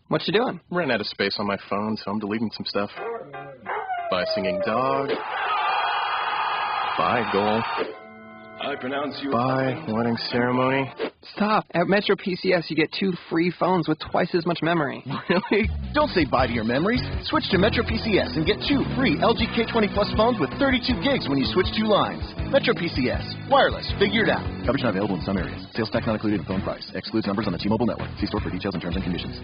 What you doing? Ran out of space on my phone, so I'm deleting some stuff. Bye, singing dog. Bye, goal. I pronounce you... Bye, wedding ceremony. Stop. At Metro PCS, you get 2 free phones with twice as much memory. Really? Don't say bye to your memories. Switch to Metro PCS and get 2 free LG K20 Plus phones with 32 gigs when you switch 2 lines. Metro PCS. Wireless. Figure it out. Coverage not available in some areas. Sales tax not included in phone price. Excludes numbers on the T-Mobile network. See store for details and terms and conditions.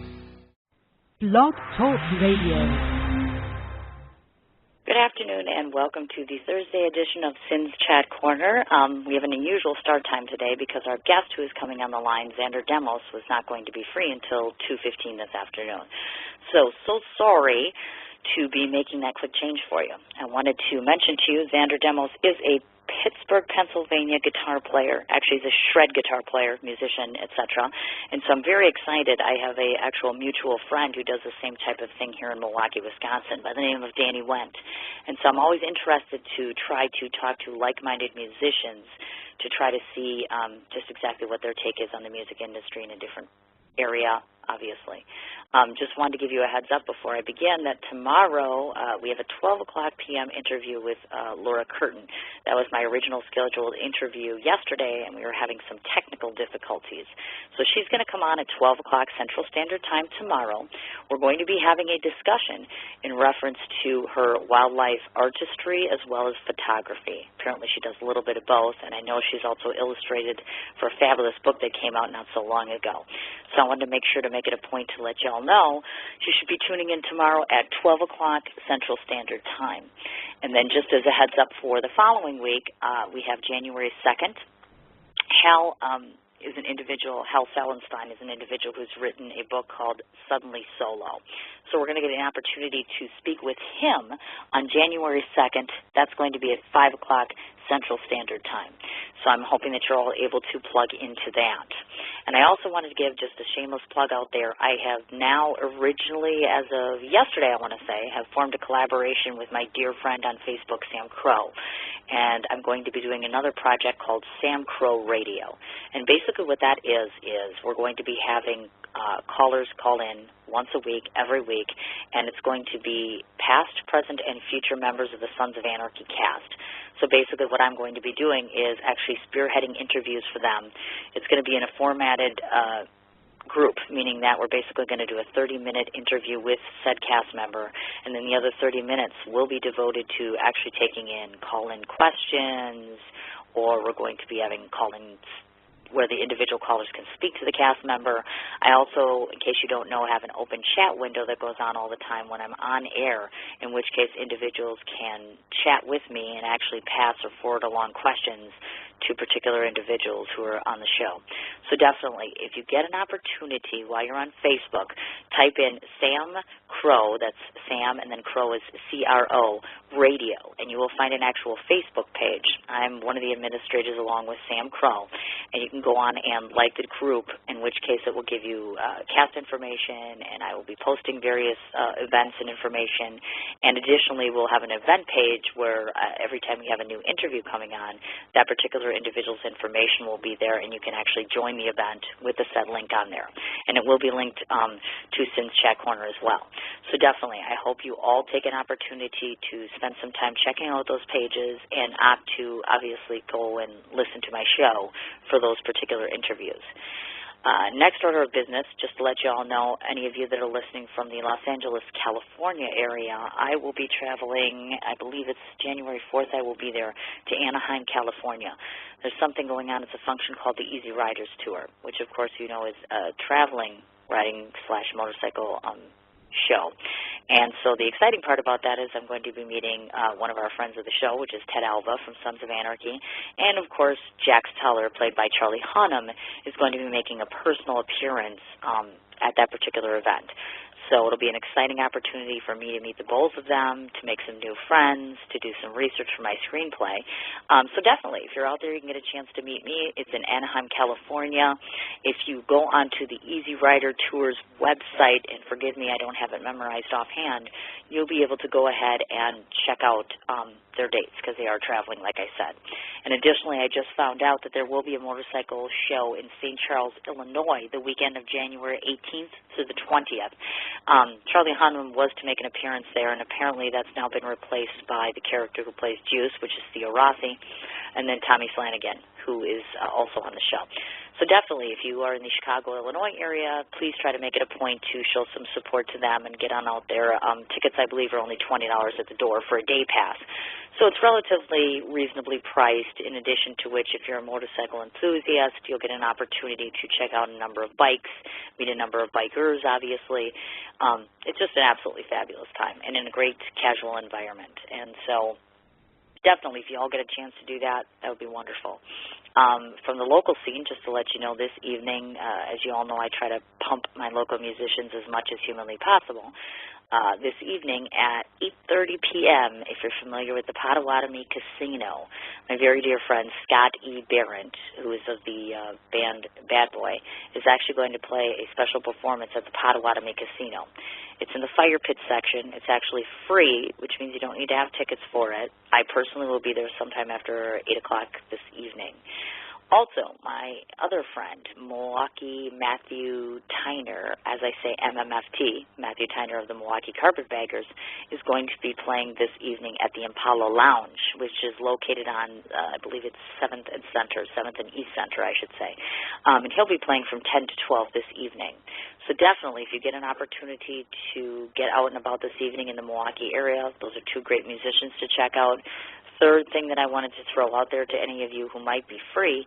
Blog Talk Radio. Good afternoon and welcome to the Thursday edition of Sin's Chat Corner. We have an unusual start time today because our guest who is coming on the line, Xander Demos, was not going to be free until 2:15 this afternoon. So sorry to be making that quick change for you. I wanted to mention to you Xander Demos is a Pittsburgh, Pennsylvania guitar player. Actually, he's a shred guitar player, musician, etc. And so I'm very excited. I have a actual mutual friend who does the same type of thing here in Milwaukee, Wisconsin, by the name of Danny Wendt. And so I'm always interested to try to talk to like-minded musicians to try to see just exactly what their take is on the music industry in a different area, obviously. Just wanted to give you a heads up before I begin that tomorrow we have a 12 o'clock p.m. interview with Laura Curtin. That was my original scheduled interview yesterday, and we were having some technical difficulties. So she's going to come on at 12 o'clock Central Standard Time tomorrow. We're going to be having a discussion in reference to her wildlife artistry as well as photography. Apparently she does a little bit of both, and I know she's also illustrated for a fabulous book that came out not so long ago. So I wanted to make sure to make it a point to let you all know you should be tuning in tomorrow at 12 o'clock Central Standard Time. And then just as a heads up for the following week, we have January 2nd. Hal Fellenstein is an individual who's written a book called Suddenly Solo. So we're going to get an opportunity to speak with him on January 2nd. That's going to be at 5 o'clock Central Standard Time. So I'm hoping that you're all able to plug into that. And I also wanted to give just a shameless plug out there. I have now originally, as of yesterday, I want to say, have formed a collaboration with my dear friend on Facebook, Sam Crow. And I'm going to be doing another project called Sam Crow Radio. And basically what that is we're going to be having callers call in once a week, every week, and it's going to be past, present, and future members of the Sons of Anarchy cast. So basically what I'm going to be doing is actually spearheading interviews for them. It's going to be in a formatted group, meaning that we're basically going to do a 30-minute interview with said cast member, and then the other 30 minutes will be devoted to actually taking in call-in questions, or we're going to be having call-in where the individual callers can speak to the cast member. I also, in case you don't know, have an open chat window that goes on all the time when I'm on air, in which case individuals can chat with me and actually pass or forward along questions to particular individuals who are on the show. So definitely, if you get an opportunity while you're on Facebook, type in Sam Crow, that's Sam, and then Crow is C-R-O, Radio, and you will find an actual Facebook page. I'm one of the administrators along with Sam Crow, and you can go on and like the group, in which case it will give you cast information, and I will be posting various events and information. And additionally, we'll have an event page where every time we have a new interview coming on, that particular individual's information will be there, and you can actually join the event with the said link on there. And it will be linked to Sin's Chat Corner as well. So definitely, I hope you all take an opportunity to spend some time checking out those pages and opt to obviously go and listen to my show for those particular interviews. Next order of business, just to let you all know, any of you that are listening from the Los Angeles, California area, I will be traveling, I believe it's January 4th, I will be there to Anaheim, California. There's something going on. It's a function called the Easy Riders Tour, which of course you know is a traveling riding/motorcycle show. And so the exciting part about that is I'm going to be meeting one of our friends of the show, which is Ted Alva from Sons of Anarchy. And, of course, Jax Teller, played by Charlie Hunnam, is going to be making a personal appearance at that particular event. So it'll be an exciting opportunity for me to meet the both of them, to make some new friends, to do some research for my screenplay. So definitely, if you're out there, you can get a chance to meet me. It's in Anaheim, California. If you go onto the Easy Rider Tours website, and forgive me, I don't have it memorized offhand, you'll be able to go ahead and check out their dates because they are traveling, like I said. And additionally, I just found out that there will be a motorcycle show in St. Charles, Illinois, the weekend of January 18th through the 20th. Charlie Hunnam was to make an appearance there, and apparently that's now been replaced by the character who plays Juice, which is Theo Rossi, and then Tommy Flanagan, who is also on the show. So definitely, if you are in the Chicago, Illinois area, please try to make it a point to show some support to them and get on out there. Tickets, I believe, are only $20 at the door for a day pass. So it's relatively reasonably priced, in addition to which, if you're a motorcycle enthusiast, you'll get an opportunity to check out a number of bikes, meet a number of bikers, obviously. It's just an absolutely fabulous time and in a great casual environment. And so definitely, if you all get a chance to do that, that would be wonderful. From the local scene, just to let you know, this evening, as you all know, I try to pump my local musicians as much as humanly possible. This evening at 8:30 p.m., if you're familiar with the Potawatomi Casino, my very dear friend Scott E. Barrett, who is of the band Bad Boy, is actually going to play a special performance at the Potawatomi Casino. It's in the fire pit section. It's actually free, which means you don't need to have tickets for it. I personally will be there sometime after 8 o'clock this evening. Also, my other friend, Milwaukee Matthew Tyner, as I say MMFT, Matthew Tyner of the Milwaukee Carpetbaggers, is going to be playing this evening at the Impala Lounge, which is located on, I believe it's 7th and East Center, I should say. And he'll be playing from 10 to 12 this evening. So definitely, if you get an opportunity to get out and about this evening in the Milwaukee area, those are two great musicians to check out. Third thing that I wanted to throw out there to any of you who might be free,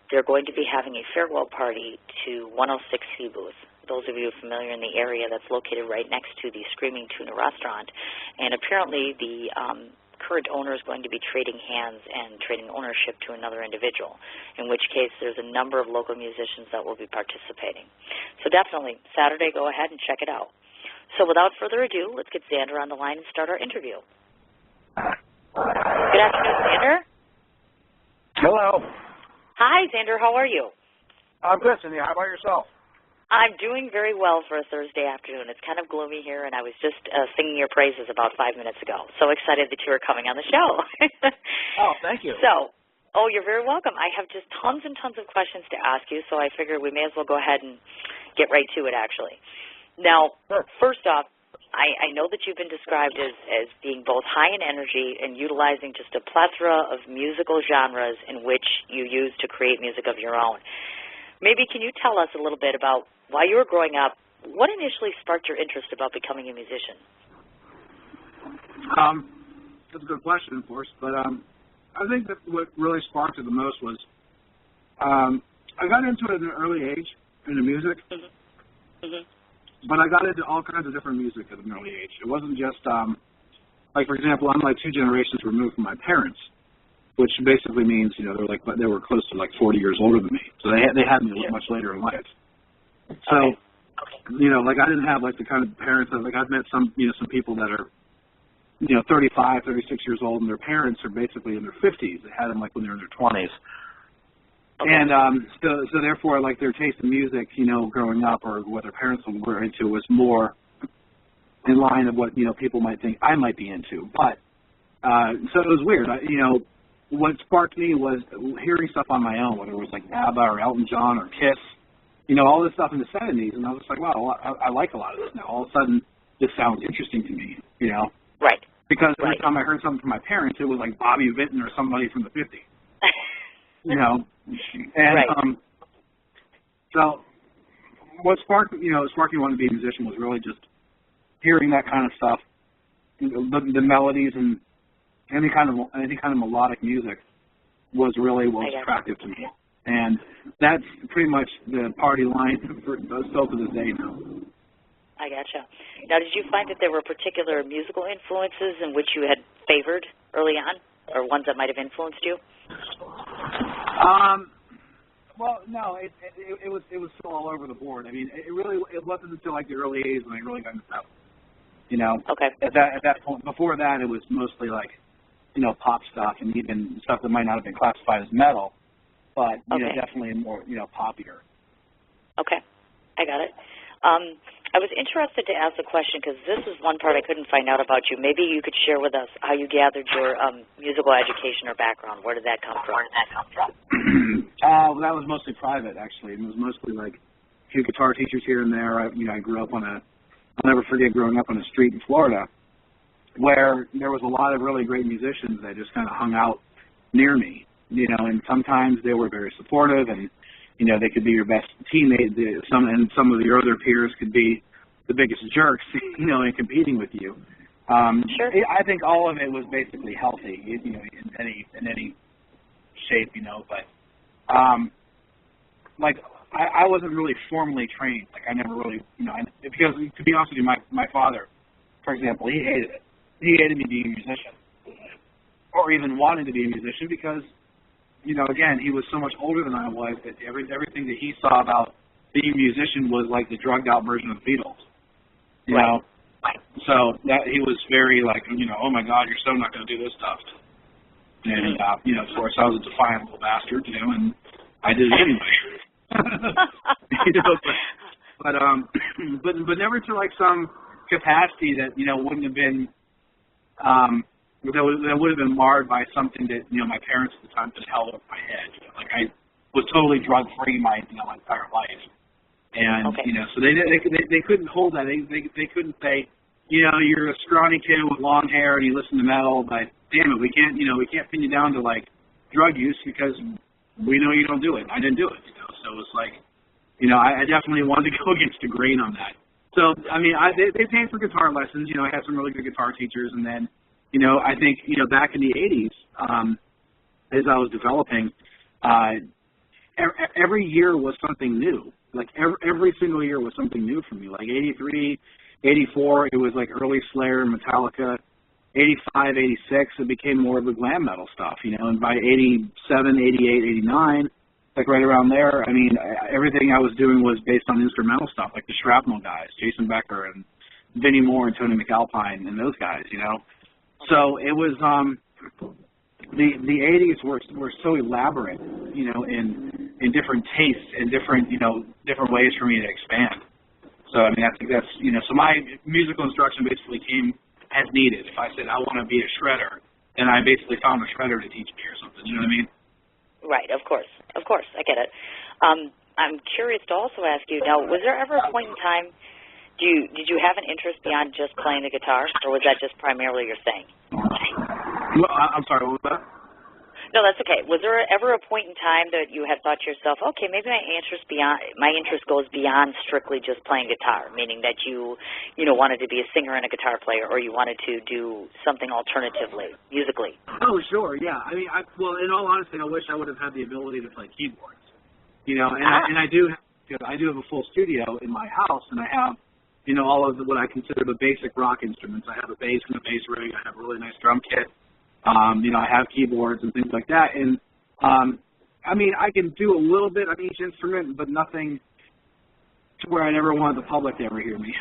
they're going to be having a farewell party to 106 Seabooth. Those of you familiar in the area, that's located right next to the Screaming Tuna restaurant. And apparently the current owner is going to be trading hands and trading ownership to another individual, in which case there's a number of local musicians that will be participating. So definitely, Saturday, go ahead and check it out. So without further ado, let's get Xander on the line and start our interview. Good afternoon, Xander. Hello. Hi, Xander. How are you? I'm good, Cynthia. How about yourself? I'm doing very well for a Thursday afternoon. It's kind of gloomy here, and I was just singing your praises about 5 minutes ago. So excited that you were coming on the show. Oh, thank you. So, you're very welcome. I have just tons and tons of questions to ask you, so I figured we may as well go ahead and get right to it, actually. Now, first off, I know that you've been described as being both high in energy and utilizing just a plethora of musical genres in which you use to create music of your own. Maybe can you tell us a little bit about, while you were growing up, what initially sparked your interest about becoming a musician? That's a good question, of course, but I think that what really sparked it the most was I got into it at an early age, into music. Mm-hmm. Mm-hmm. But I got into all kinds of different music at an early age. It wasn't just, like, for example, I'm like 2 generations removed from my parents, which basically means, you know, they were close to like 40 years older than me. So they had me much later in life. So, you know, like I didn't have like the kind of parents that, like I've met some people that are, 35, 36 years old, and their parents are basically in their 50s. They had them like when they were in their 20s. Okay. And so therefore, like their taste in music, growing up, or what their parents were into, was more in line of what people might think I might be into. But so it was weird. What sparked me was hearing stuff on my own, whether it was like ABBA or Elton John or Kiss, all this stuff in the 70s, and I was like, wow, I like a lot of this now. All of a sudden, this sounds interesting to me, Right. Because every time I heard something from my parents, it was like Bobby Vinton or somebody from the 50s. And right. So what sparked me wanting to be a musician was really just hearing that kind of stuff, the melodies and any kind of melodic music was really what was attractive to me. And that's pretty much the party line still to this day now. I gotcha. Now, did you find that there were particular musical influences in which you had favored early on, or ones that might have influenced you? Well, no, it was still all over the board. I mean, it wasn't until like the early 80s when I really got into stuff. Okay. At that point, before that, it was mostly like, pop stuff and even stuff that might not have been classified as metal, but definitely more poppier. Okay, I got it. I was interested to ask a question because this is one part I couldn't find out about you. Maybe you could share with us how you gathered your musical education or background. Where did that come from? Well, that was mostly private, actually. It was mostly like few guitar teachers here and there. I grew up I'll never forget growing up on a street in Florida where there was a lot of really great musicians that just kind of hung out near me, and sometimes they were very supportive, and, they could be your best teammate. Some of your other peers could be the biggest jerks, in competing with you. Sure. I think all of it was basically healthy, in any shape, but I wasn't really formally trained. Like I never really, because to be honest with you, my father, for example, he hated it. He hated me being a musician, or even wanting to be a musician, because, again, he was so much older than I was that everything that he saw about being a musician was like the drugged out version of the Beatles. You know, so that he was very like, oh my God, you're so not going to do this stuff. And of course, I was a defiant little bastard, and I did it anyway. But never to like some capacity that wouldn't have been that would have been marred by something that my parents at the time just held up my head. Like I was totally drug free my entire life, and so they couldn't hold that. They couldn't say, you're a scrawny kid with long hair and you listen to metal, but damn it, we can't pin you down to like drug use because we know you don't do it. I didn't do it, So it was like, I definitely wanted to go against the grain on that. So, they paid for guitar lessons. I had some really good guitar teachers. And then, I think, back in the 80s, as I was developing, every year was something new. Like, every single year was something new for me. Like, 83, 84, it was like early Slayer and Metallica. 85, 86, it became more of the glam metal stuff, And by 87, 88, 89, like right around there, everything I was doing was based on instrumental stuff, like the Shrapnel guys, Jason Becker and Vinnie Moore and Tony McAlpine and those guys, So it was the 80s were so elaborate, in different tastes and different ways for me to expand. So I think that's so my musical instruction basically came as needed. If I said I want to be a shredder, then I basically found a shredder to teach me or something. You know what I mean? Right, of course, I get it. I'm curious to also ask you, now, was there ever a point in time, did you have an interest beyond just playing the guitar, or was that just primarily your thing? Well, I'm sorry, what was that? No, that's okay. Was there ever a point in time that you had thought to yourself, okay, maybe my interest goes beyond strictly just playing guitar, meaning that you wanted to be a singer and a guitar player, or you wanted to do something alternatively, musically? Oh, sure, yeah. Well, in all honesty, I wish I would have had the ability to play keyboards. And I do have a full studio in my house, and I have, all of what I consider the basic rock instruments. I have a bass and a bass rig. I have a really nice drum kit. I have keyboards and things like that. And, I can do a little bit of each instrument, but nothing to where I never want the public to ever hear me.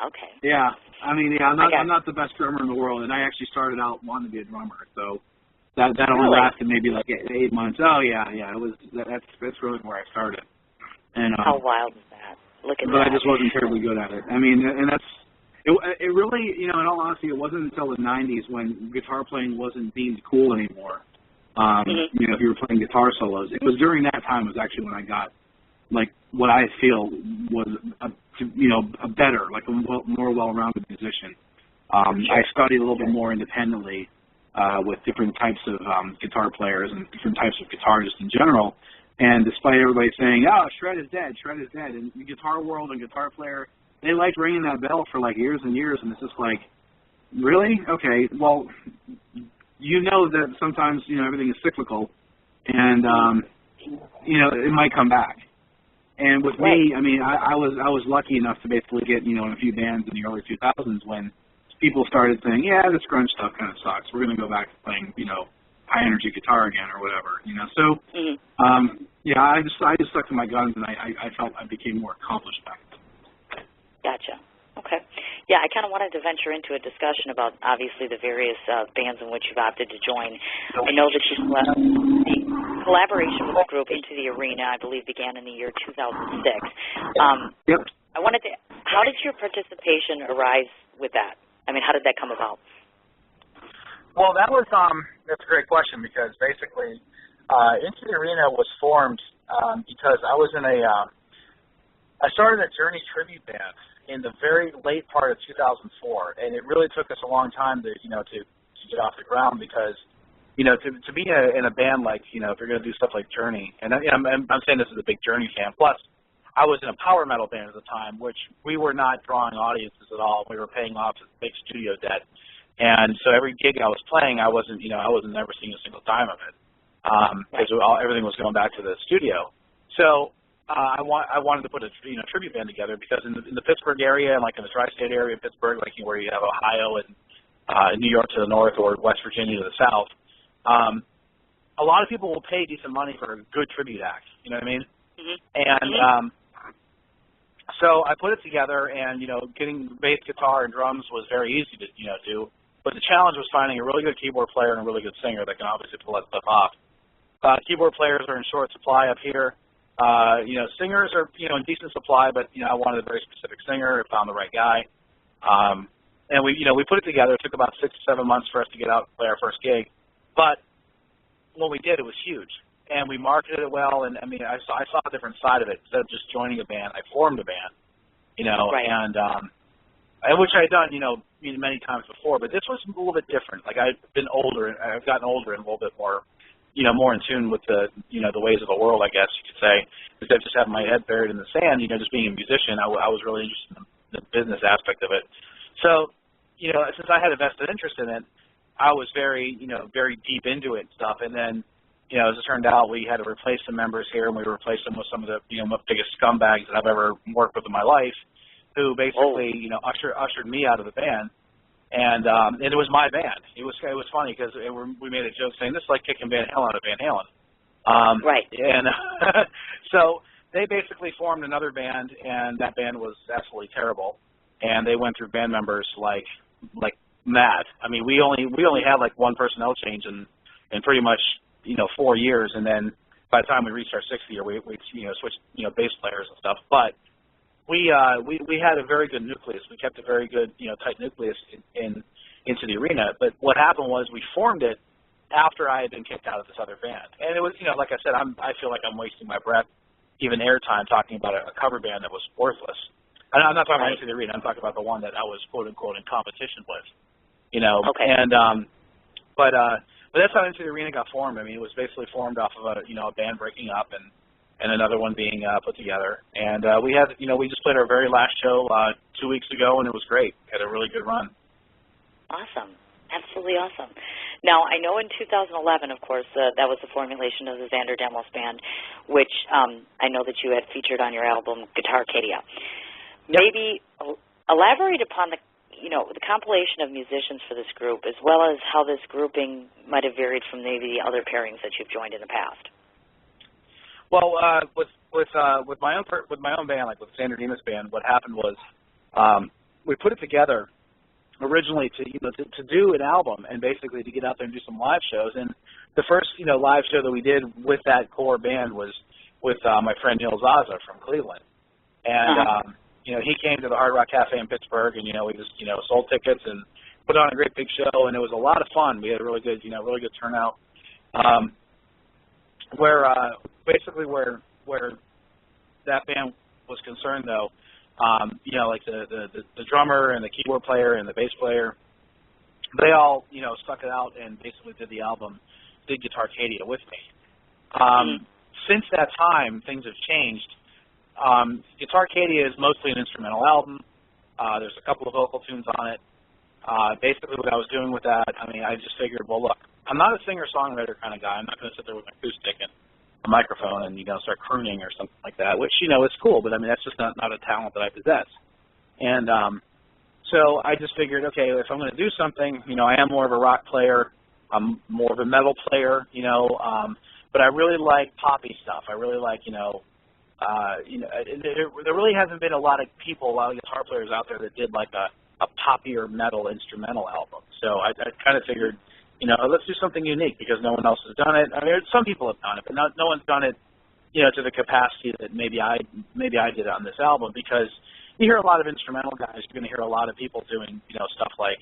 Okay. Yeah. I'm not the best drummer in the world, and I actually started out wanting to be a drummer. So that only lasted maybe like 8 months. Oh, yeah. It was, that's really where I started. And, how wild is that? Look at that. But I just wasn't terribly good at it. And that's, It really, in all honesty, it wasn't until the 90s when guitar playing wasn't deemed cool anymore. If you were playing guitar solos. It was during that time was actually when I got, like, what I feel was, a better, like a more well-rounded musician. I studied a little bit more independently with different types of guitar players and different types of guitar just in general. And despite everybody saying, oh, shred is dead, and the guitar world and guitar player, they liked ringing that bell for like years and years, and it's just like, really? Okay, well, that sometimes, everything is cyclical, and, it might come back. And with me, I was lucky enough to basically get, in a few bands in the early 2000s when people started saying, yeah, this grunge stuff kind of sucks. We're going to go back to playing, high energy guitar again or whatever, So, I just stuck to my guns, and I felt I became more accomplished back then. Gotcha. Okay. Yeah, I kind of wanted to venture into a discussion about, obviously, the various bands in which you've opted to join. I know that the collaboration with the group Into the Arena, I believe, began in the year 2006. Yep. How did your participation arise with that? How did that come about? Well, that's a great question, because basically Into the Arena was formed because I was in I started a Journey tribute band in the very late part of 2004, and it really took us a long time to get off the ground because, to be in a band like, if you're going to do stuff like Journey, and I'm saying this as a big Journey fan, plus I was in a power metal band at the time, which we were not drawing audiences at all. We were paying off big studio debt. And so every gig I was playing, I wasn't never seeing a single dime of it. Because everything was going back to the studio. So I wanted to put a tribute band together because in the Pittsburgh area and like in the tri-state area of Pittsburgh, like where you have Ohio and New York to the north or West Virginia to the south, a lot of people will pay decent money for a good tribute act. You know what I mean? And so I put it together, and getting bass guitar and drums was very easy to do. But the challenge was finding a really good keyboard player and a really good singer that can obviously pull that stuff off. Keyboard players are in short supply up here. Singers are, in decent supply, but, I wanted a very specific singer. I found the right guy. And we put it together. It took about 6 to 7 months for us to get out and play our first gig. But when we did, it was huge. And we marketed it well. And, I saw a different side of it. Instead of just joining a band, I formed a band, Right. And which I had done, many times before. But this was a little bit different. Like, I've gotten older and a little bit more, more in tune with the ways of the world, I guess you could say, instead of just having my head buried in the sand, just being a musician, I was really interested in the business aspect of it. So, since I had a vested interest in it, I was very deep into it and stuff. And then, as it turned out, we had to replace some members here, and we replaced them with some of the, biggest scumbags that I've ever worked with in my life, who basically, ushered me out of the band. And it was my band. It was funny because we made a joke saying this is like kicking Van Halen out of Van Halen. Right. And so they basically formed another band, and that band was absolutely terrible. And they went through band members like mad. We only had like one personnel change in pretty much 4 years, and then by the time we reached our 6th year, we switched bass players and stuff. But we had a very good nucleus. We kept a very good, tight nucleus into the Arena. But what happened was we formed it after I had been kicked out of this other band. And it was, like I said, I feel like I'm wasting my breath, even airtime, talking about a cover band that was worthless. And I'm not talking about Into the Arena. I'm talking about the one that I was, quote unquote, in competition with. Okay. And but that's how Into the Arena got formed. It was basically formed off of a band breaking up and another one being put together. And we just played our very last show 2 weeks ago, and it was great. Had a really good run. Awesome. Absolutely awesome. Now, I know in 2011, of course, that was the formulation of the Xander Demos band, which I know that you had featured on your album, Guitarcadia. Yep. Maybe elaborate upon the compilation of musicians for this group, as well as how this grouping might have varied from maybe the other pairings that you've joined in the past. Well, with my own band, like with Xander Demos band, what happened was we put it together originally to do an album and basically to get out there and do some live shows. And the first live show that we did with that core band was with my friend Neil Zaza from Cleveland, and he came to the Hard Rock Cafe in Pittsburgh, and we just sold tickets and put on a great big show, and it was a lot of fun. We had a really good turnout. Where that band was concerned, though, like the drummer and the keyboard player and the bass player, they all stuck it out and basically did the album, did Guitarcadia with me. Since that time, things have changed. Guitarcadia is mostly an instrumental album. There's a couple of vocal tunes on it. Basically, what I was doing with that, I just figured, well, look, I'm not a singer-songwriter kind of guy. I'm not going to sit there with an acoustic and a microphone and start crooning or something like that, which is cool, but that's just not a talent that I possess. And so I just figured, okay, if I'm going to do something, I am more of a rock player. I'm more of a metal player, but I really like poppy stuff. I really like, there really hasn't been a lot of guitar players out there that did like a poppier metal instrumental album. So I kind of figured, let's do something unique because no one else has done it. Some people have done it, but no one's done it, to the capacity that maybe I did on this album, because you hear a lot of instrumental guys. You're going to hear a lot of people doing, stuff like,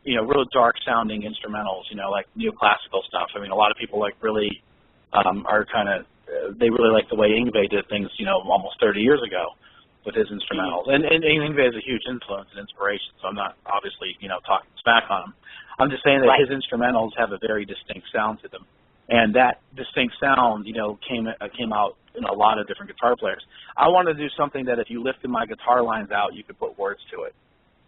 real dark sounding instrumentals, like neoclassical stuff. A lot of people like really are kind of they really like the way Yngwie did things, almost 30 years ago with his instrumentals. And Yngwie is a huge influence and inspiration, so I'm not obviously, talking smack on him. I'm just saying that his instrumentals have a very distinct sound to them. And that distinct sound, came out in a lot of different guitar players. I wanted to do something that if you lifted my guitar lines out, you could put words to it.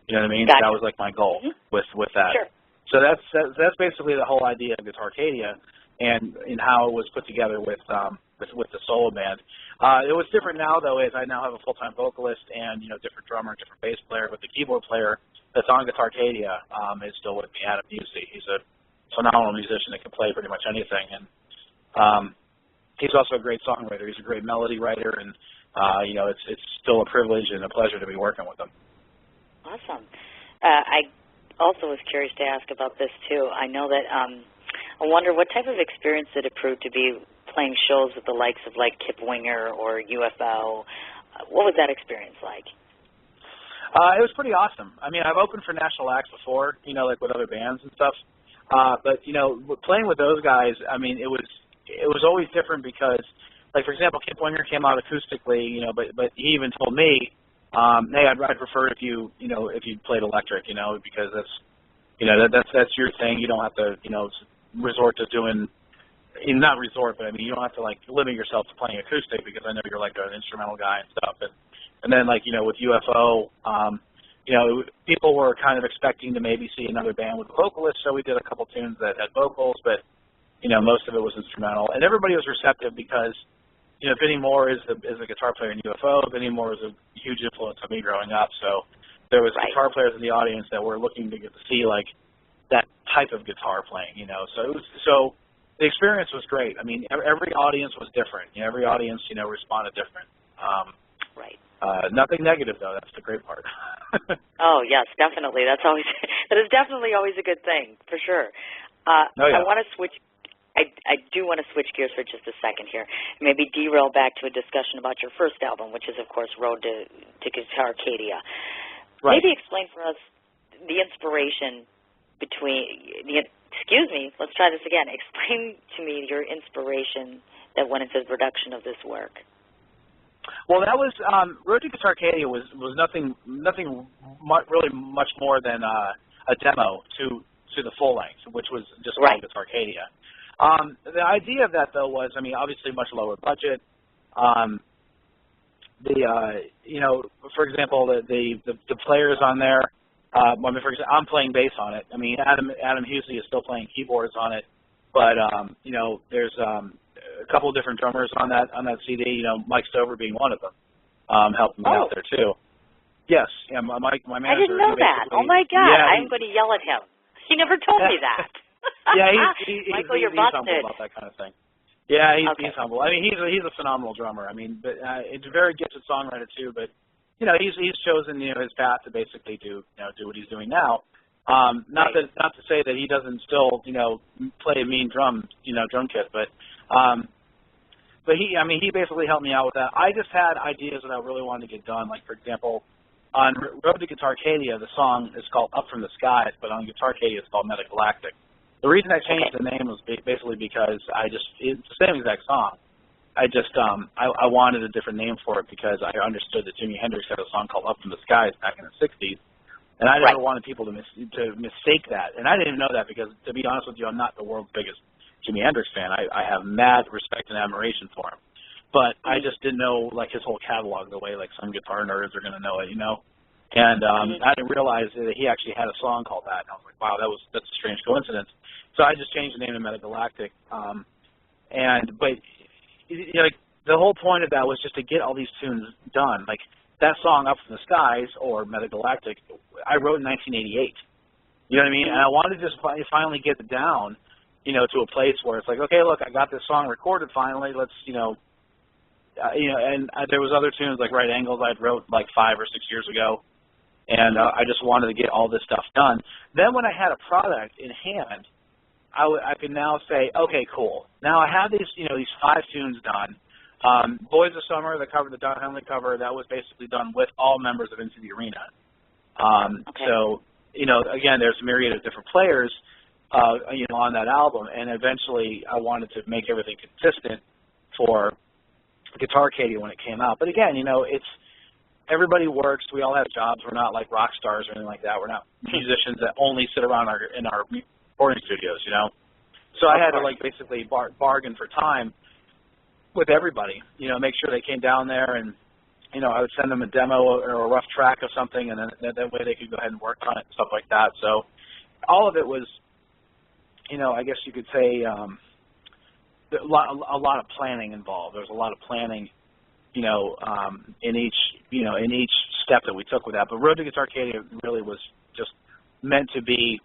You know what I mean? Gotcha. That was like my goal with that. Sure. So that's basically the whole idea of Guitarcadia and how it was put together with the solo band. It was different now, though, as I now have a full-time vocalist and, different drummer, different bass player, but the keyboard player that's on Guitarcadia is still with me, Adam Busey. He's a phenomenal musician that can play pretty much anything, and he's also a great songwriter. He's a great melody writer, and, it's still a privilege and a pleasure to be working with him. Awesome. I also was curious to ask about this, too. I know that I wonder what type of experience did it prove to be playing shows with the likes of like Kip Winger or UFO. What was that experience like? It was pretty awesome. I mean, I've opened for national acts before, like with other bands and stuff. But playing with those guys, I mean, it was always different because, like for example, Kip Winger came out acoustically, but he even told me, hey, I'd prefer if you played electric, because that's your thing. You don't have to, resort to doing. Not resort, but I mean, you don't have to like limit yourself to playing acoustic because I know you're like an instrumental guy and stuff. And then like with UFO, people were kind of expecting to maybe see another band with a vocalist, so we did a couple tunes that had vocals, but most of it was instrumental, and everybody was receptive because Vinnie Moore is a guitar player in UFO. Vinnie Moore was a huge influence on me growing up, so there was guitar players in the audience that were looking to get to see like that type of guitar playing, So the experience was great. I mean, every audience was different. Every audience, responded different. Nothing negative though. That's the great part. Oh yes, definitely. That is definitely always a good thing for sure. I want to switch. I do want to switch gears for just a second here. Maybe derail back to a discussion about your first album, which is of course Road to Guitarcadia. Right. Maybe explain for us the inspiration let's try this again. Explain to me your inspiration that went into the production of this work. Well, that was Road to Guitarcadia was nothing really much more than a demo to the full length, which was just called Guitarcadia. The idea of that though was, I mean, obviously much lower budget. For example, the players on there. For example, I'm playing bass on it. I mean, Adam Busey is still playing keyboards on it, but there's a couple of different drummers on that CD. Mike Stover being one of them, helping me out there too. Yes, yeah, my manager. I didn't know that. Oh my God, yeah, I'm going to yell at him. He never told me that. Yeah, he's Michael, you're busted. Humble about that kind of thing. Yeah, he's humble. I mean, he's a phenomenal drummer. I mean, but it's a very gifted songwriter too. But he's chosen his path to basically do what he's doing now. Not to say that he doesn't still play a mean drum kit, but he basically helped me out with that. I just had ideas that I really wanted to get done. Like for example, on Road to Guitarcadia, the song is called Up from the Skies, but on Guitarcadia it's called Metagalactic. The reason I changed the name was basically because it's the same exact song. I wanted a different name for it because I understood that Jimi Hendrix had a song called Up from the Skies back in the 60s, and I never wanted people to mistake that. And I didn't even know that because, to be honest with you, I'm not the world's biggest Jimi Hendrix fan. I have mad respect and admiration for him. But I just didn't know, like, his whole catalog the way, like, some guitar nerds are going to know it, And I didn't realize that he actually had a song called that. And I was like, wow, that's a strange coincidence. So I just changed the name to Metagalactic. But the whole point of that was just to get all these tunes done. Like that song Up from the Skies or Metagalactic, I wrote in 1988. You know what I mean? And I wanted to just finally get it down, to a place where it's like, okay, look, I got this song recorded finally. Let's, and there was other tunes like Right Angles I'd wrote like 5 or 6 years ago. And I just wanted to get all this stuff done. Then when I had a product in hand, I could now say, okay, cool. Now I have these 5 tunes done. Boys of Summer, the cover, the Don Henley cover, that was basically done with all members of Into the Arena. So, again, there's a myriad of different players, on that album. And eventually I wanted to make everything consistent for Guitar Katie when it came out. But again, it's everybody works. We all have jobs. We're not like rock stars or anything like that. We're not musicians that only sit around in our recording studios, So I had to basically bargain for time with everybody, make sure they came down there, and I would send them a demo or a rough track of something, and then that way they could go ahead and work on it and stuff like that. So all of it was, I guess you could say a lot of planning involved. There was a lot of planning, in each step that we took with that. But Road to Guitar Katie really was just meant to be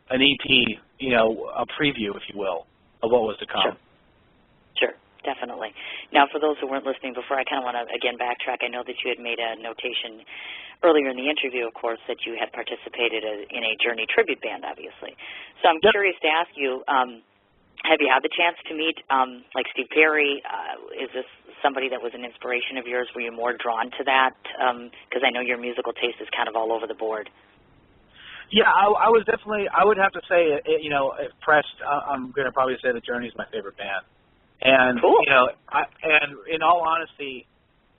an EP, a preview, if you will, of what was to come. Sure, definitely. Now, for those who weren't listening before, I kind of want to, again, backtrack. I know that you had made a notation earlier in the interview, of course, that you had participated in a Journey tribute band, obviously. So I'm curious to ask you, have you had the chance to meet, like Steve Perry? Is this somebody that was an inspiration of yours? Were you more drawn to that? Because I know your musical taste is kind of all over the board. Yeah, I was definitely, I would have to say, impressed. I'm going to probably say that Journey is my favorite band. And, cool. And in all honesty,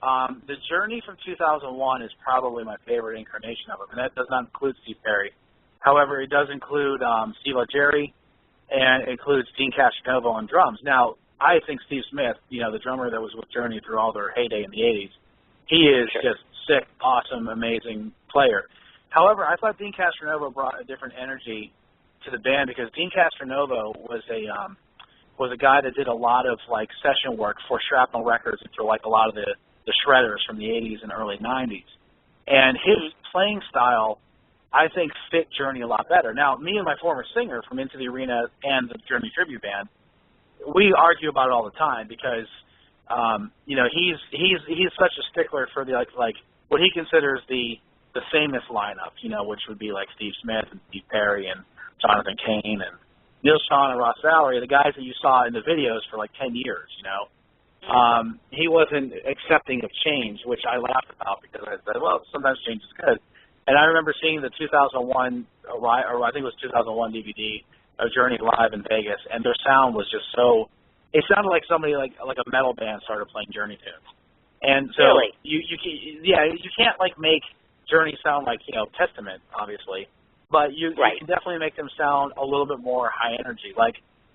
the Journey from 2001 is probably my favorite incarnation of it. And that does not include Steve Perry. However, it does include Steve O'Jerry, and it includes Dean Castronovo on drums. Now, I think Steve Smith, the drummer that was with Journey through all their heyday in the 80s, he is just sick, awesome, amazing player. However, I thought Dean Castronovo brought a different energy to the band because Dean Castronovo was a guy that did a lot of session work for Shrapnel Records and for a lot of the shredders from the 80s and early 90s. And his playing style, I think, fit Journey a lot better. Now, me and my former singer from Into the Arena and the Journey tribute band, we argue about it all the time because he's such a stickler for the what he considers the famous lineup, which would be like Steve Smith and Steve Perry and Jonathan Cain and Neil Schon and Ross Valerie, the guys that you saw in the videos for 10 years, He wasn't accepting of change, which I laughed about because I said, well, sometimes change is good. And I remember seeing the 2001, or I think it was 2001 DVD of Journey live in Vegas, and their sound was just so, it sounded like somebody like a metal band started playing Journey tunes. And so really? you can't make Journey sound like, Testament, obviously, but you can definitely make them sound a little bit more high energy.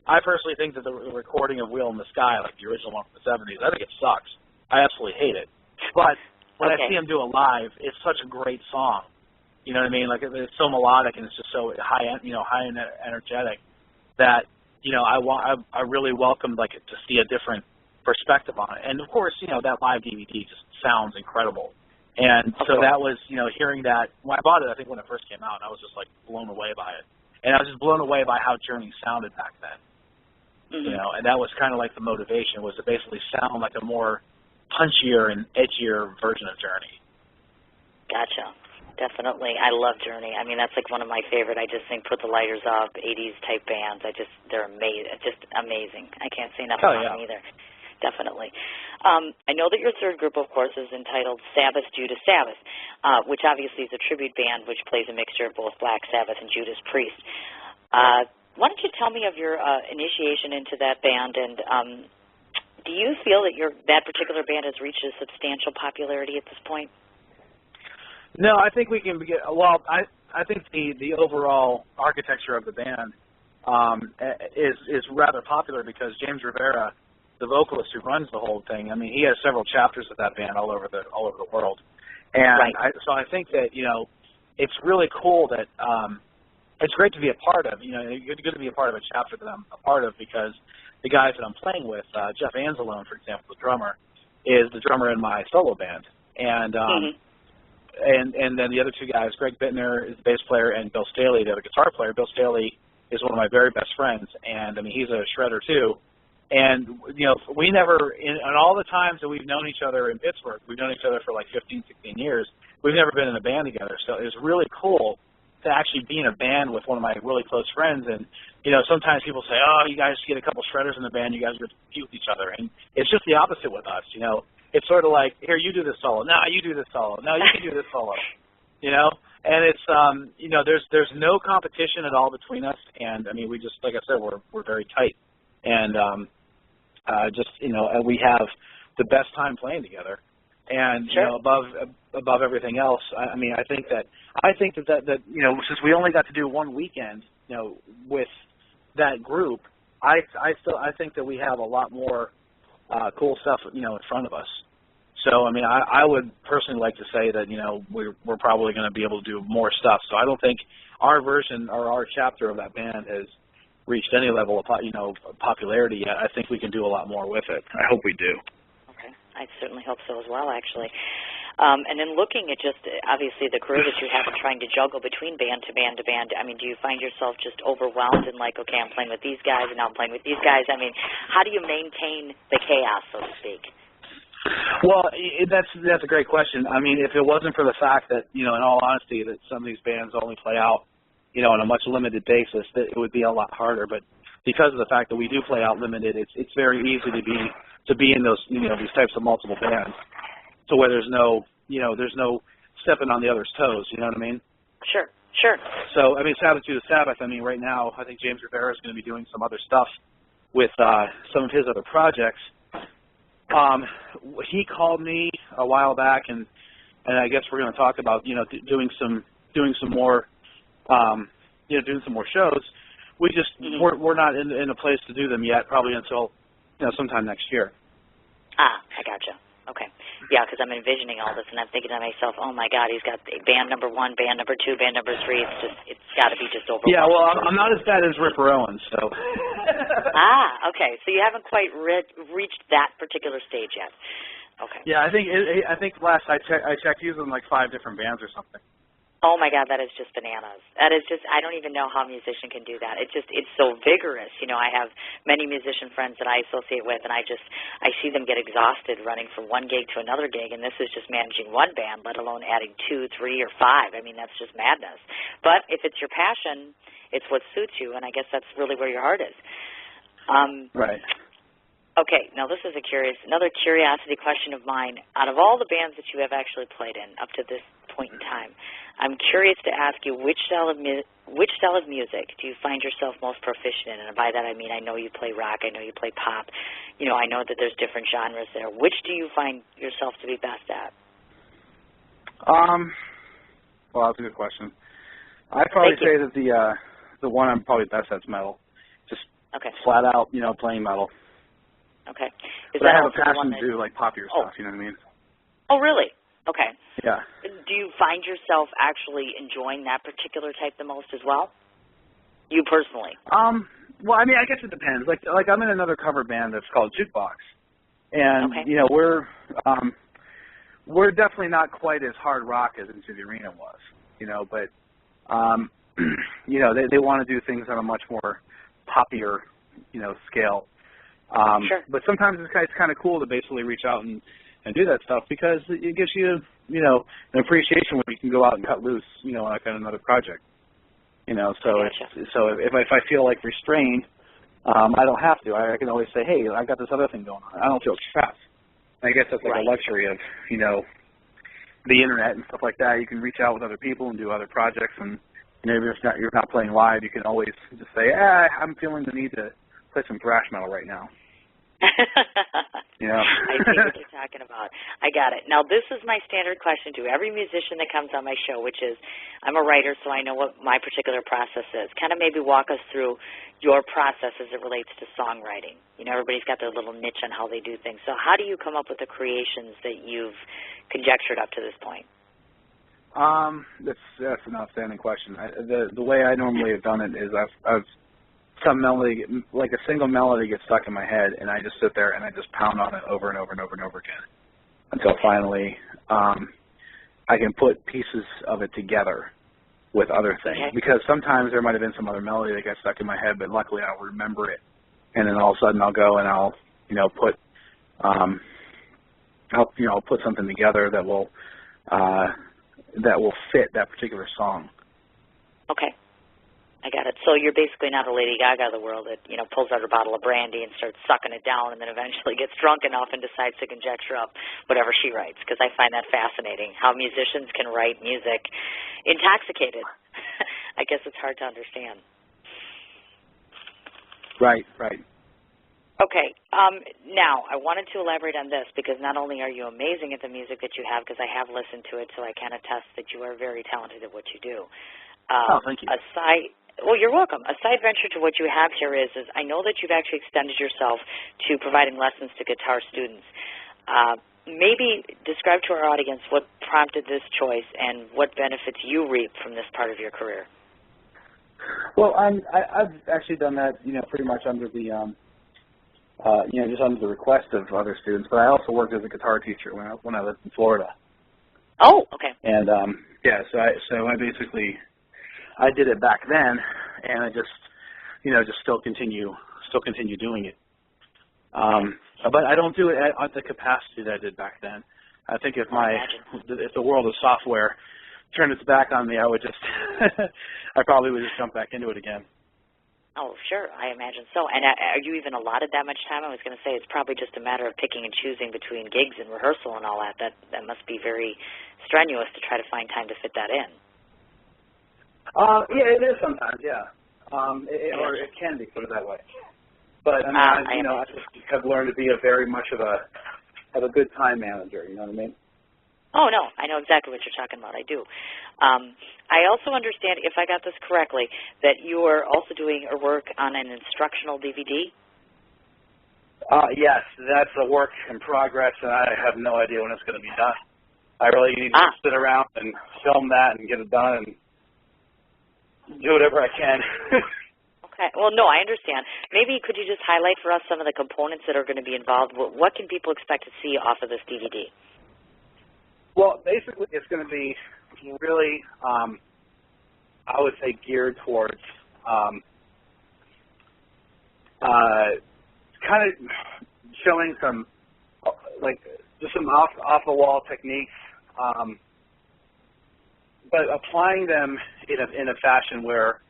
I personally think that the recording of Wheel in the Sky, the original one from the 70s, I think it sucks. I absolutely hate it. But when I see them do it live, it's such a great song. You know what I mean? It's so melodic and it's just so high and energetic that, I really welcomed to see a different perspective on it. And of course, that live DVD just sounds incredible. And so that was, hearing that when I bought it, I think when it first came out, I was just blown away by it. And I was just blown away by how Journey sounded back then. And that was kind of the motivation, was to basically sound like a more punchier and edgier version of Journey. Gotcha. Definitely. I love Journey. I mean, that's one of my favorite. I just think Put the Lighters Up, 80s type bands. They're amazing. Just amazing. I can't say enough about them either. Definitely. I know that your third group, of course, is entitled Sabbath, Judas, Sabbath, which obviously is a tribute band which plays a mixture of both Black Sabbath and Judas Priest. Why don't you tell me of your initiation into that band, and do you feel that that particular band has reached a substantial popularity at this point? No, I think we can get. Well, I think the overall architecture of the band is rather popular because James Rivera, the vocalist who runs the whole thing, I mean, he has several chapters of that band all over the world, and so I think that it's really cool that it's great to be a part of. It's good to be a part of a chapter that I'm a part of because the guys that I'm playing with, Jeff Anzalone, for example, the drummer, is the drummer in my solo band, and and then the other two guys, Greg Bittner is the bass player, and Bill Staley, the other guitar player. Bill Staley is one of my very best friends, and I mean he's a shredder too. And we never, in all the times that we've known each other in Pittsburgh, we've known each other for 15, 16 years. We've never been in a band together, so it was really cool to actually be in a band with one of my really close friends. And sometimes people say, "Oh, you guys get a couple shredders in the band, you guys are compete with each other," and it's just the opposite with us. It's sort of like, here, you do this solo. No, you do this solo. No, you can do this solo. And it's there's no competition at all between us, and I mean we just, like I said, we're very tight, and we have the best time playing together, and sure. above everything else, I mean I think that since we only got to do one weekend with that group, I think that we have a lot more cool stuff in front of us. So, I mean, I would personally like to say that, we're probably going to be able to do more stuff. So I don't think our version or our chapter of that band has reached any level of, popularity yet. I think we can do a lot more with it. I hope we do. Okay. I certainly hope so as well, actually. And then looking at just, obviously, the career that you have and trying to juggle between band to band to band, I mean, do you find yourself just overwhelmed and like, okay, I'm playing with these guys and now I'm playing with these guys? I mean, how do you maintain the chaos, so to speak? Well, that's a great question. I mean, if it wasn't for the fact that, in all honesty, that some of these bands only play out, on a much limited basis, that it would be a lot harder. But because of the fact that we do play out limited, it's very easy to be in those, these types of multiple bands, to where there's no stepping on the other's toes. You know what I mean? Sure. So, I mean, Sabbath to the Sabbath. I mean, right now, I think James Rivera is going to be doing some other stuff with some of his other projects. He called me a while back, and I guess we're going to talk about doing some more doing some more shows. We just we're not in a place to do them yet, probably until sometime next year. I gotcha. Okay. Yeah, because I'm envisioning all this, and I'm thinking to myself, oh my God, he's got band number 1, band number 2, band number 3. It's got to be just overwhelming. Yeah, well, I'm not as bad as Ripper Owens, so. Okay. So you haven't quite reached that particular stage yet. Okay. Yeah, I think last I checked, he was in like 5 different bands or something. Oh my God, that is just bananas. That is just, I don't even know how a musician can do that. It's so vigorous. I have many musician friends that I associate with, and I see them get exhausted running from one gig to another gig, and this is just managing one band, let alone adding 2, 3, or 5. I mean, that's just madness. But if it's your passion, it's what suits you, and I guess that's really where your heart is. Right. Okay, now this is another curiosity question of mine. Out of all the bands that you have actually played in up to this point in time, I'm curious to ask you which style of music do you find yourself most proficient in? And by that I mean I know you play rock, I know you play pop, I know that there's different genres there. Which do you find yourself to be best at? Well, that's a good question. I'd probably say that the one I'm probably best at is metal, just flat out, playing metal. Okay. But I have a passion to do like poppier stuff. You know what I mean? Oh, really? Okay. Yeah. Do you find yourself actually enjoying that particular type the most as well? You personally? Well, I mean, I guess it depends. Like I'm in another cover band that's called Jukebox, and we're definitely not quite as hard rock as Into the Arena was, but they want to do things on a much more poppier, scale. Sure. But sometimes it's kind of cool to basically reach out and do that stuff because it gives you, an appreciation when you can go out and cut loose, like on another project. So if I feel like restrained, I don't have to. I can always say, hey, I got this other thing going on. I don't feel trapped. I guess that's like a luxury of, the internet and stuff like that. You can reach out with other people and do other projects, and if you're not playing live, you can always just say, I'm feeling the need to play some thrash metal right now. I see what you're talking about. I got it. Now, this is my standard question to every musician that comes on my show, which is, I'm a writer, so I know what my particular process is. Kind of maybe walk us through your process as it relates to songwriting. Everybody's got their little niche on how they do things. So how do you come up with the creations that you've conjectured up to this point? That's an outstanding question. The way I normally have done it is I've some melody, like a single melody gets stuck in my head, and I just sit there and I just pound on it over and over and over and over again until finally I can put pieces of it together with other things. Okay. Because sometimes there might have been some other melody that got stuck in my head, but luckily I'll remember it, and then all of a sudden I'll go and I'll put something together that will fit that particular song. Okay. I got it. So you're basically not a Lady Gaga of the world that, pulls out her bottle of brandy and starts sucking it down and then eventually gets drunk enough and decides to conjecture up whatever she writes, because I find that fascinating, how musicians can write music intoxicated. I guess it's hard to understand. Right, right. Okay, now I wanted to elaborate on this because not only are you amazing at the music that you have, because I have listened to it, so I can attest that you are very talented at what you do. Thank you. Well, you're welcome. A side venture to what you have here is I know that you've actually extended yourself to providing lessons to guitar students. Maybe describe to our audience what prompted this choice and what benefits you reap from this part of your career. Well, I've actually done that, pretty much under the, just under the request of other students. But I also worked as a guitar teacher when I lived in Florida. Oh, okay. And so I basically did it back then, and I just, just still continue doing it. But I don't do it at the capacity that I did back then. I think if the world of software turned its back on me, I would just, I probably would just jump back into it again. Oh, sure, I imagine so. And are you even allotted that much time? I was going to say it's probably just a matter of picking and choosing between gigs and rehearsal and all that. That must be very strenuous to try to find time to fit that in. Yeah, it is sometimes, yeah. Or it can be, put it that way. But I just have learned to be very much of a good time manager. You know what I mean? Oh no, I know exactly what you're talking about. I do. I also understand, if I got this correctly, that you are also doing work on an instructional DVD. Yes, that's a work in progress, and I have no idea when it's going to be done. I really need to sit around and film that and get it done and do whatever I can. Okay. Well, no, I understand. Maybe could you just highlight for us some of the components that are going to be involved? What can people expect to see off of this DVD? Well, basically, it's going to be really, I would say, geared towards kind of showing some, just some off-the-wall techniques, but applying them in a fashion where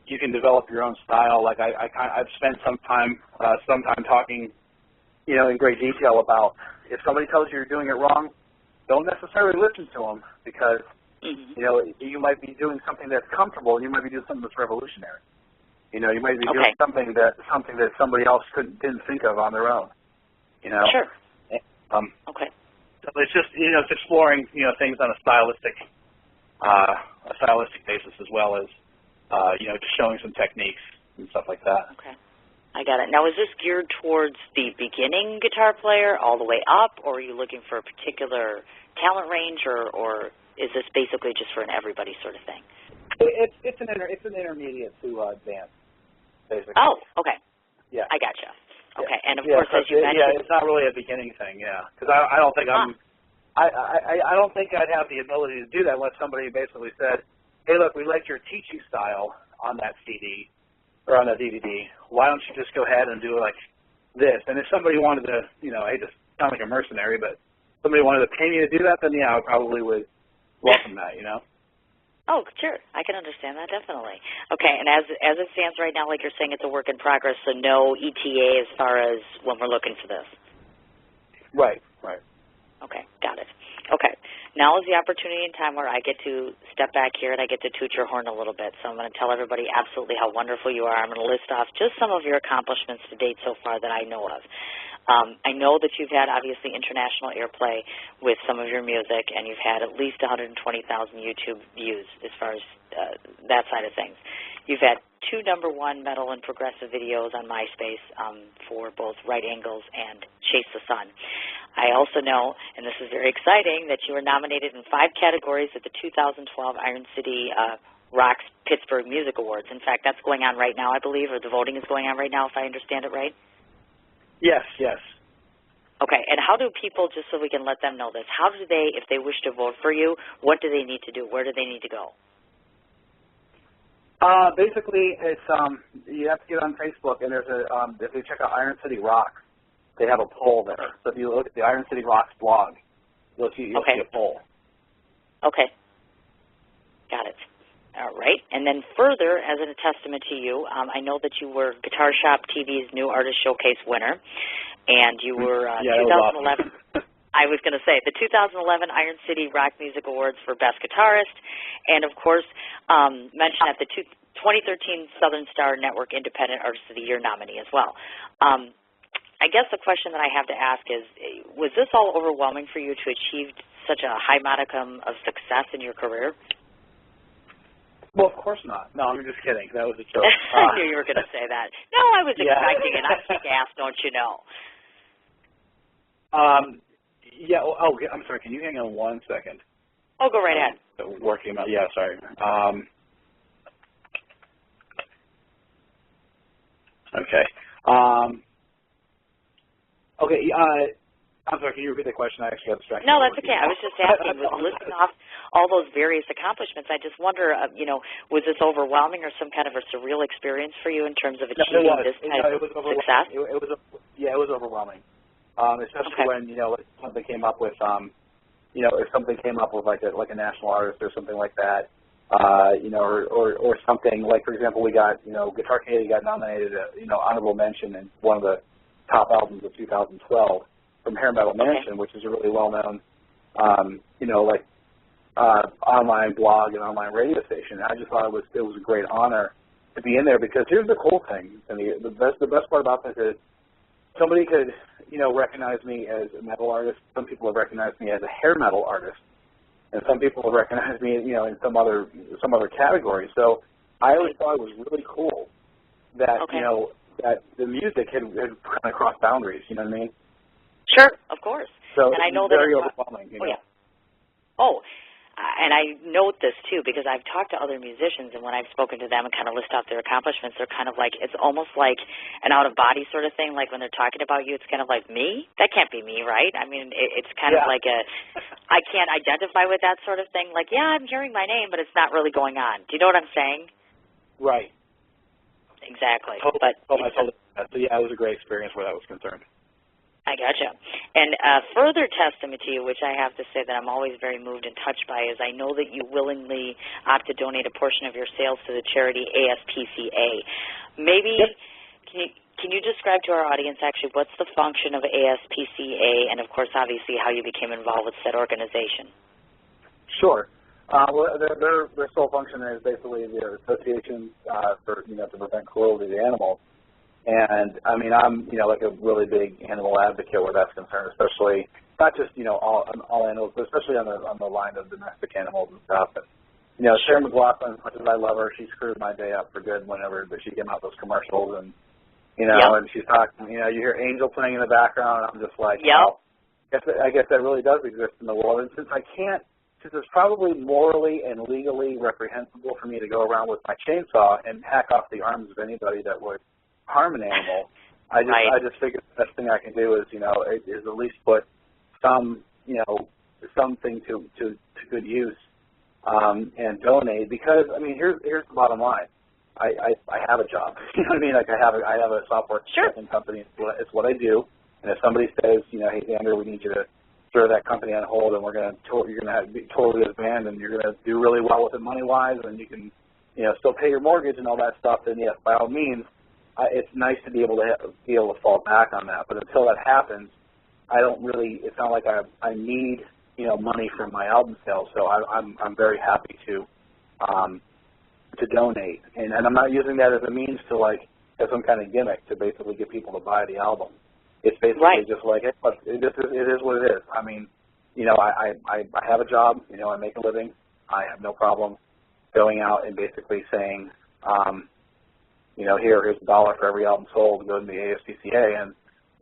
you can develop your own style. Like I've spent some time talking, in great detail about if somebody tells you you're doing it wrong, don't necessarily listen to them because, you might be doing something that's comfortable and you might be doing something that's revolutionary. You might be doing something that somebody else didn't think of on their own. Sure. Okay. So it's just, it's exploring, things on a stylistic basis as well as, just showing some techniques and stuff like that. Okay. I got it. Now, is this geared towards the beginning guitar player all the way up, or are you looking for a particular talent range, or is this basically just for an everybody sort of thing? It's an intermediate to advanced, basically. Oh, okay. Yeah. I gotcha. Okay, and of course, as you mentioned, it's not really a beginning thing. Yeah, because I don't think I don't think I'd have the ability to do that unless somebody basically said, "Hey, look, we liked your teaching style on that CD or on that DVD. Why don't you just go ahead and do it like this?" And if somebody wanted to, I hate to sound like a mercenary, but somebody wanted to pay me to do that, then yeah, I probably would welcome that. Oh, sure. I can understand that, definitely. Okay, and as it stands right now, like you're saying, it's a work in progress, so no ETA as far as when we're looking for this. Right. Okay, got it. Okay, now is the opportunity and time where I get to step back here and I get to toot your horn a little bit. So I'm going to tell everybody absolutely how wonderful you are. I'm going to list off just some of your accomplishments to date so far that I know of. I know that you've had, obviously, international airplay with some of your music, and you've had at least 120,000 YouTube views as far as that side of things. You've had 2 #1 metal and progressive videos on MySpace for both Right Angles and Chase the Sun. I also know, and this is very exciting, that you were nominated in 5 categories at the 2012 Iron City Rocks Pittsburgh Music Awards. In fact, that's going on right now, I believe, or the voting is going on right now, if I understand it right. Yes. Okay, and how do people, just so we can let them know this, how do they, if they wish to vote for you, what do they need to do? Where do they need to go? Basically, it's you have to get on Facebook, and there's if you check out Iron City Rocks, they have a poll there. So if you look at the Iron City Rocks blog, you'll see a poll. Okay. Got it. All right. And then further, as a testament to you, I know that you were Guitar Shop TV's New Artist Showcase winner, and you were 2011. Awesome. I was going to say, the 2011 Iron City Rock Music Awards for Best Guitarist, and, of course, mentioned at the 2013 Southern Star Network Independent Artist of the Year nominee as well. I guess the question that I have to ask is, was this all overwhelming for you to achieve such a high modicum of success in your career? Well, of course not. No, I'm just kidding. That was a joke. I knew you were going to say that. No, I was expecting it. I'm kick-ass, don't you know? Yeah. Oh, I'm sorry. Can you hang on 1 second? Oh, go right ahead. Working out. Yeah. Sorry. Okay. Okay. I'm sorry. Can you repeat the question? I actually got distracted. No, that's okay. I was just asking, listing off all those various accomplishments. I just wonder, was this overwhelming or some kind of a surreal experience for you in terms of achieving this type of success? It was overwhelming. Especially when something came up with if something came up with like a national artist or something like that, or something like, for example, we got Guitar Canada got nominated honorable mention in one of the top albums of 2012 from Hair Metal Mansion, which is a really well known online blog and online radio station. And I just thought it was a great honor to be in there, because here's the cool thing, and the best part about this is somebody could recognize me as a metal artist. Some people have recognized me as a hair metal artist, and some people have recognized me, in some other category. So I always thought it was really cool that that the music had kind of crossed boundaries. You know what I mean? Sure, of course. So and I know very that overwhelming. And I note this, too, because I've talked to other musicians, and when I've spoken to them and kind of list out their accomplishments, they're kind of like, it's almost like an out-of-body sort of thing. Like when they're talking about you, it's kind of like, me? That can't be me, right? I mean, it's kind of like I can't identify with that sort of thing. Like, yeah, I'm hearing my name, but it's not really going on. Do you know what I'm saying? Right. Exactly. Totally. So, yeah, it was a great experience where that was concerned. I gotcha. And further testament to you, which I have to say that I'm always very moved and touched by, is I know that you willingly opt to donate a portion of your sales to the charity ASPCA. Maybe can you describe to our audience actually what's the function of ASPCA, and of course obviously how you became involved with said organization? Sure. Well, their sole function is basically the association for to prevent cruelty to animals. And I mean, I'm like a really big animal advocate where that's concerned, especially not just all animals, but especially on the line of domestic animals and stuff. And Sarah McLachlan, as much as I love her, she screwed my day up for good whenever she came out with those commercials, and and she's talking. You hear Angel playing in the background, and I'm just like, well, I guess that really does exist in the world. And since it's probably morally and legally reprehensible for me to go around with my chainsaw and hack off the arms of anybody that would harm an animal, I just figured the best thing I can do is is at least put some something to good use and donate, because I mean here's the bottom line. I have a job. You know what I mean? Like I have a software consulting company. It's what I do. And if somebody says hey Xander, we need you to throw that company on hold, and you're gonna be totally disbanded, and you're gonna do really well with it money wise, and you can still pay your mortgage and all that stuff, then yes, by all means. It's nice to be able to fall back on that, but until that happens, I don't really. It's not like I need money from my album sales, so I'm very happy to donate, and I'm not using that as a means to as some kind of gimmick to basically get people to buy the album. It's basically just like, hey, look, it is what it is. I mean, I have a job, I make a living, I have no problem going out and basically saying. Here's $1 for every album sold, go to the ASPCA, and,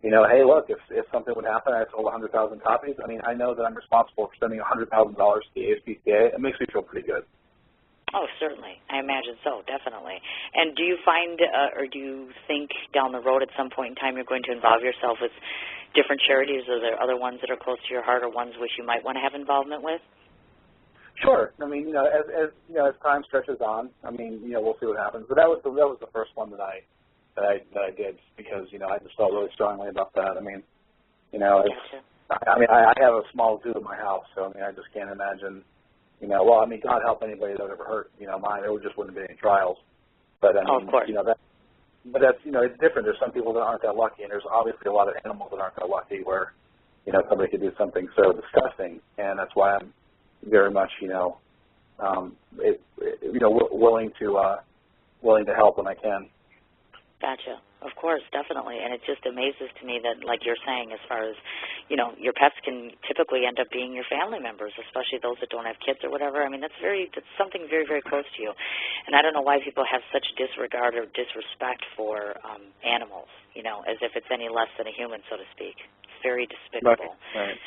hey, look, if something would happen, I sold 100,000 copies, I mean, I know that I'm responsible for sending $100,000 to the ASPCA. It makes me feel pretty good. Oh, certainly. I imagine so, definitely. And do you find, or do you think down the road at some point in time you're going to involve yourself with different charities? Are there other ones that are close to your heart, or ones which you might want to have involvement with? Sure. I mean, as time stretches on, I mean, we'll see what happens. But that was the first one that I did, because I just felt really strongly about that. I mean, I have a small zoo in my house, so I mean, I just can't imagine. God help anybody that would ever hurt mine. There just wouldn't be any trials. But I mean, of course. But that's it's different. There's some people that aren't that lucky, and there's obviously a lot of animals that aren't that lucky where somebody could do something so disgusting, and that's why I'm very much, willing to help when I can. Gotcha. Of course, definitely. And it just amazes to me that, like you're saying, as far as, your pets can typically end up being your family members, especially those that don't have kids or whatever. I mean, that's something very, very close to you. And I don't know why people have such disregard or disrespect for animals, as if it's any less than a human, so to speak. It's very despicable. Right.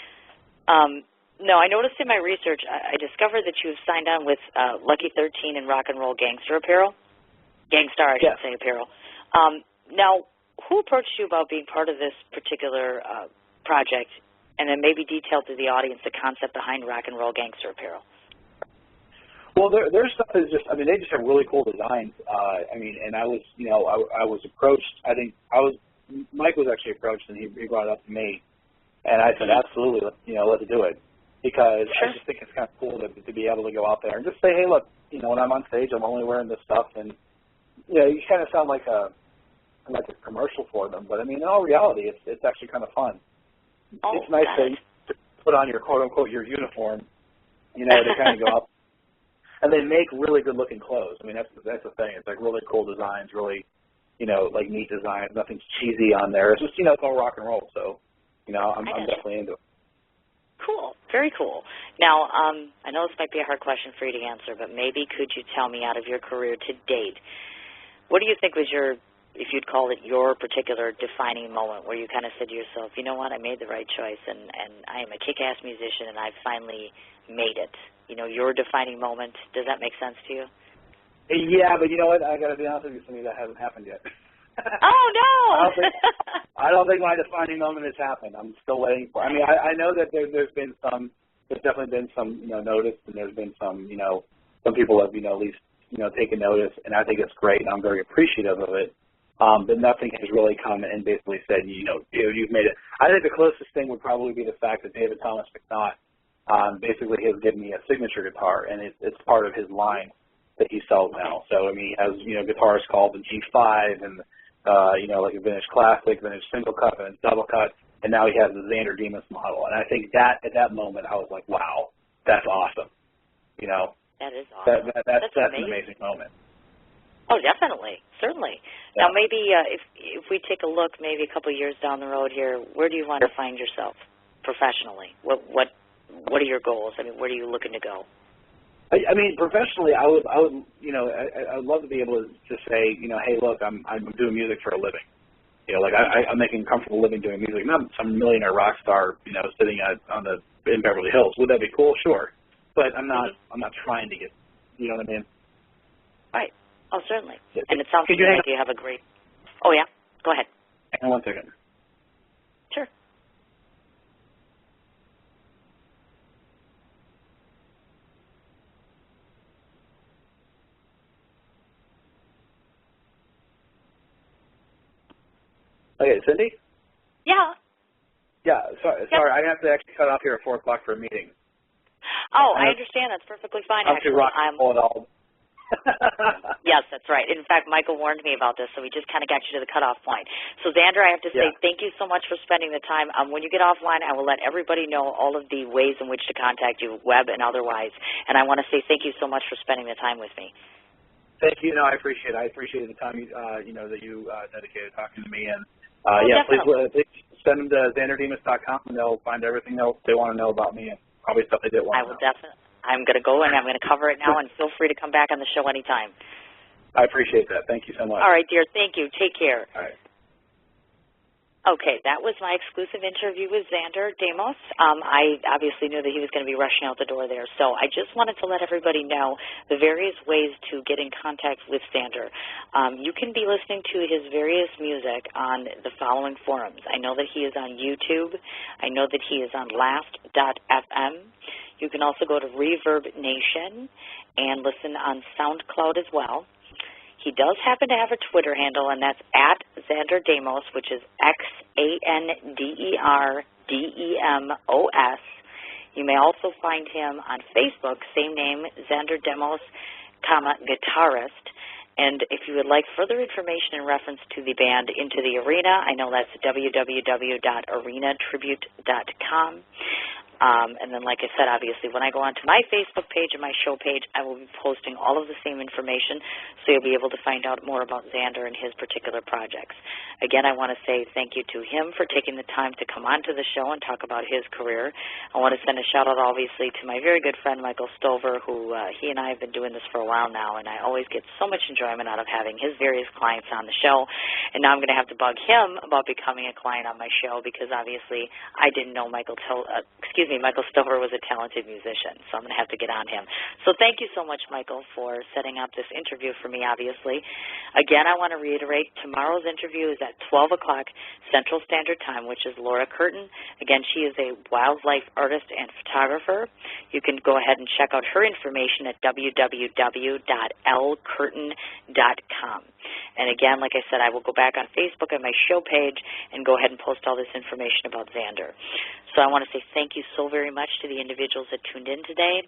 No, I noticed in my research, I discovered that you've signed on with Lucky 13 and Rock and Roll Gangster Apparel. Gangstar, I should say, apparel. Now, who approached you about being part of this particular project, and then maybe detail to the audience the concept behind Rock and Roll Gangster Apparel? Well, their stuff is just, they just have really cool designs. And I was, I was approached, Mike was actually approached, and he brought it up to me, and I said, absolutely, let's do it, because I just think it's kind of cool to be able to go out there and just say, hey, look, when I'm on stage, I'm only wearing this stuff, and, you kind of sound like a commercial for them, but in all reality, it's actually kind of fun. It's nice to put on your quote-unquote your uniform, to kind of go up, and they make really good-looking clothes. That's the thing. It's like really cool designs, really, like neat designs. Nothing's cheesy on there. It's just, it's all rock and roll. So, I'm definitely into it. Cool. Very cool. Now, I know this might be a hard question for you to answer, but maybe could you tell me, out of your career to date, what do you think was if you'd call it your particular defining moment where you kind of said to yourself, you know what, I made the right choice, and I am a kick-ass musician, and I've finally made it? Your defining moment. Does that make sense to you? Yeah, but you know what? I got to be honest with you, Cindy, that hasn't happened yet. Oh, no! I don't think my defining moment has happened. I'm still waiting for it. I know that there's definitely been some, notice, and there's been some, some people have, at least, taken notice, and I think it's great, and I'm very appreciative of it. But nothing has really come and basically said, dude, you've made it. I think the closest thing would probably be the fact that David Thomas McNaught basically has given me a signature guitar, and it's part of his line that he sells now. So, he has, guitars called the G5 and, like a vintage classic, vintage single cut, vintage double cut, and now he has the Xander Demos model. And I think that at that moment I was like, wow, that's awesome. That is awesome. That's an amazing moment. Oh, definitely, certainly. Yeah. Now, maybe if we take a look, maybe a couple of years down the road here, where do you want to find yourself professionally? What are your goals? Where are you looking to go? Professionally, I would, I'd love to be able to say, hey, look, I'm doing music for a living. I'm making a comfortable living doing music. Not some millionaire rock star, sitting in Beverly Hills. Would that be cool? Sure, but I'm not trying to get, you know what I mean? Right. Oh, certainly. And it sounds to me like you have a great... Oh, yeah? Go ahead. Hang on one second. Sure. Okay, Cindy? Yeah. Yeah, sorry. I have to actually cut off here at 4 o'clock for a meeting. Oh, I understand. That's perfectly fine, actually. I'm rock and roll. Yes, that's right. In fact, Michael warned me about this, so we just kind of got you to the cutoff point. So, Xander, I have to say thank you so much for spending the time. When you get offline, I will let everybody know all of the ways in which to contact you, web and otherwise. And I want to say thank you so much for spending the time with me. Thank you. No, I appreciate it. I appreciate the time that you dedicated talking to me. And please send them to XanderDemos.com, and they'll find everything else they want to know about me and probably stuff they didn't want to know. I will definitely. I'm going to go and I'm going to cover it now, and feel free to come back on the show anytime. I appreciate that. Thank you so much. All right, dear. Thank you. Take care. All right. Okay, that was my exclusive interview with Xander Demos. I obviously knew that he was going to be rushing out the door there, so I just wanted to let everybody know the various ways to get in contact with Xander. You can be listening to his various music on the following forums. I know that he is on YouTube. I know that he is on Last.fm. You can also go to Reverb Nation and listen on SoundCloud as well. He does happen to have a Twitter handle, and that's at Xander Demos, which is XanderDemos. You may also find him on Facebook, same name, Xander Demos, guitarist. And if you would like further information in reference to the band Into the Arena, I know that's www.arenatribute.com. And then, like I said, obviously, when I go onto my Facebook page and my show page, I will be posting all of the same information, so you'll be able to find out more about Xander and his particular projects. Again, I want to say thank you to him for taking the time to come onto the show and talk about his career. I want to send a shout-out, obviously, to my very good friend, Michael Stover, who he and I have been doing this for a while now, and I always get so much enjoyment out of having his various clients on the show. And now I'm going to have to bug him about becoming a client on my show because, obviously, I didn't know Michael Stover was a talented musician, so I'm going to have to get on him. So thank you so much, Michael, for setting up this interview for me, obviously. Again, I want to reiterate, tomorrow's interview is at 12 o'clock Central Standard Time, which is Laura Curtin. Again, she is a wildlife artist and photographer. You can go ahead and check out her information at www.lcurtin.com. And again, like I said, I will go back on Facebook on my show page and go ahead and post all this information about Xander. So I want to say thank you so very much to the individuals that tuned in today,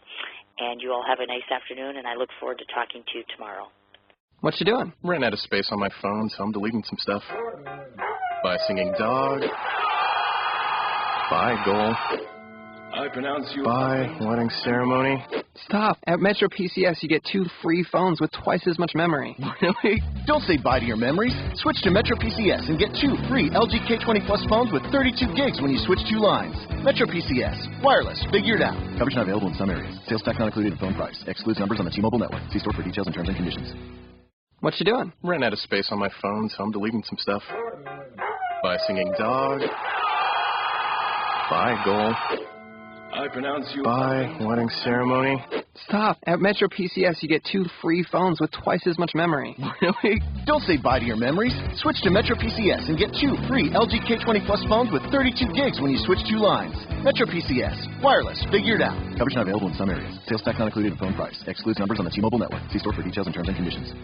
and you all have a nice afternoon, and I look forward to talking to you tomorrow. What you doing? Ran out of space on my phone, so I'm deleting some stuff. By singing dog. By goal. I pronounce you. By wedding ceremony. Stop. At Metro PCS, you get 2 free phones with twice as much memory. Really? Don't say bye to your memories. Switch to Metro PCS and get 2 free LG K20 Plus phones with 32 gigs when you switch 2 lines. Metro PCS. Wireless. Figured out. Coverage not available in some areas. Sales tax not included in phone price. Excludes numbers on the T-Mobile network. See store for details and terms and conditions. What you doing? Ran out of space on my phone, so I'm deleting some stuff. By singing dog. By goal. I pronounce you. By wedding ceremony. Stop. At Metro PCS, you get 2 free phones with twice as much memory. Really? Don't say bye to your memories. Switch to Metro PCS and get 2 free LG K20 Plus phones with 32 gigs when you switch 2 lines. Metro PCS. Wireless. Figured out. Coverage not available in some areas. Sales tax not included in phone price. Excludes numbers on the T-Mobile network. See store for details and terms and conditions.